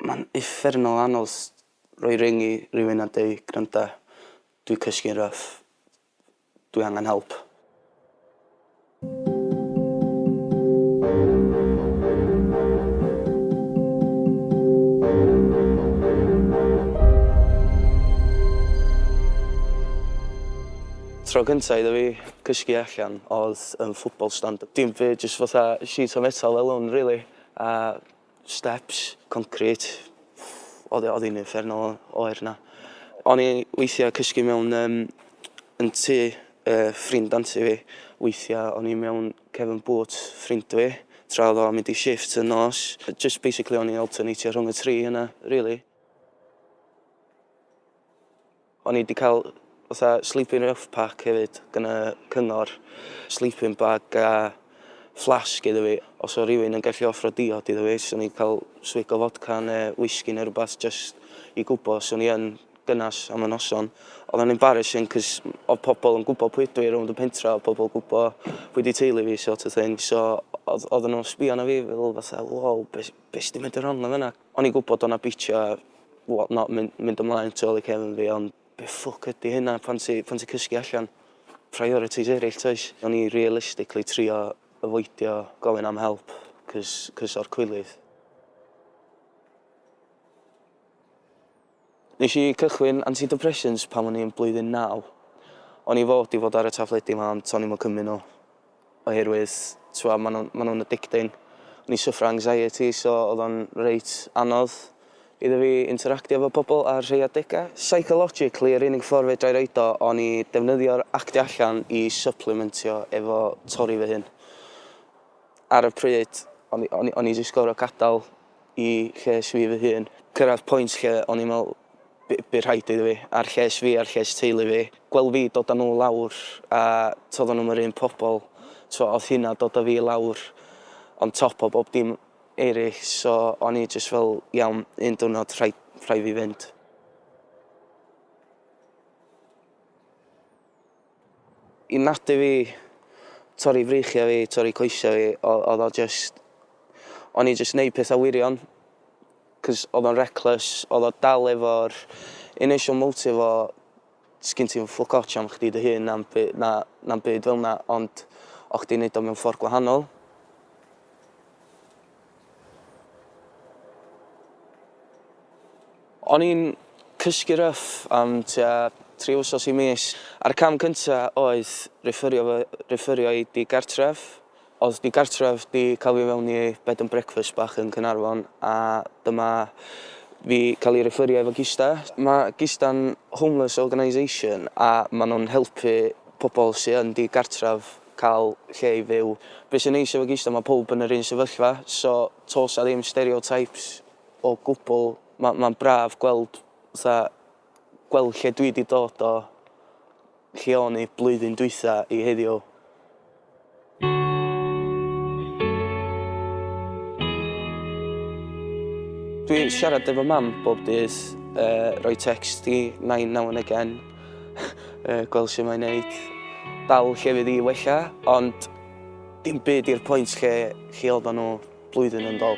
Mae'n uffernol anodd rhoi ring I rhywun a dweud, gwranda, dwi'n cysgu'n rough, dwi angen help. Tro gynta iddo fi cysgu allan oedd yn ffwtbol stand. Dim fi, jyst fatha sheet o metal alone, really. A steps, concrete. Oedd hi'n uffernol oer na. O'n I weithiau cysgu mewn yn tŷ ffrind anti fi. Weithiau o'n I mewn cefn bwt ffrind fi. Tra oedd o'n mynd I shift yn nos. Just basically o'n I alternatio rhwng y tri yna, really. O'n I wedi cael fatha sleeping rough pack hefyd gan y cyngor, sleeping bag a flask iddo fi. Os o rywun yn gallu offro diod iddo fi, so o'n i'n cael swig o fodca neu whisky neu rhywbeth just I gwybod so o'n I yn gynas am y noson. Oedd yn embarrassing cos oedd pobl yn gwybod pwy ydw I rownd y pentra, oedd pobl yn gwybod pwy di teulu fi sort of thing. So oedd nhw'n sbio na fi fel fatha, wow, beth sy'n mynd yn rong na fyna. O'n i'n gwybod o'na bitio, not mynd ymlaen tu ôl I cefn fi, ond be ffwc ydy hynna pan ti cysgu allan. Priorities eraill, toes. O'n I realistically trio avoidio gofyn am help, cos o'r cwylydd. Nes I cychwyn antidepressants pan o'n i'n blwyddyn 9. O'n I fod I fod ar y tabledi yma, ond o'n i'n cymryd nhw. Oherwydd, ma' nhw'n addicting. O'n I suffro anxiety, so oedd o'n reit anodd iddo fi interactio efo pobl ar rhai adegau. Psychologically, yr unig ffordd fedrai roid o, o'n I defnyddio'r actio allan I supplementio efo torri fy hun. Ar y pryd, o'n I jyst gorfod gadael I lles fi fy hun. Cyrraedd pwynt lle o'n i'n meddwl bydd rhaid iddo fi, ar lles fi, ar lles teulu fi. Gweld fi dod â nhw lawr a toedden nhw'n yr un pobl. So oedd hynna dod â fi lawr on top o bob dim eraill. So o'n I jyst fel, iawn, un diwrnod rhaid fi fynd. I nadu fi, torri freichiau fi, torri coesau fi, oedd o jyst... O'n I jyst neud pethau wirion. Cos oedd o'n reckless, oedd o dal efo'r initial motive o sgyn ti'n ffwc ots am chdi dy hun na'n byd fel na, ond o chdi'n neud o mewn ffordd gwahanol. O'n i'n cysgu rough am tua 3 wsos I mis. A'r cam cynta oedd referio I digartref. Oedd digartref di cael fi mewn I bed and breakfast bach yn Caernarfon a dyma fi cael ei referio efo Gista. Mae Gista'n homeless organisation a maen nhw'n helpu pobl sydd yn digartref cael lle I fyw. Be sy'n neis efo Gista, mae pob yn yr un sefyllfa, so tos a ddim stereotypes o gwbl. Mae'n braf gweld lle dwi wedi dod o lle o'n I blwyddyn dwytha I heddiw. Dwi'n siarad efo mam bob dydd, rhoi text I 9 now and again, gweld sut mae'n neud, dal llefydd I wella, ond dim byd i'r pwynt lle oedd nhw blwyddyn yn dol.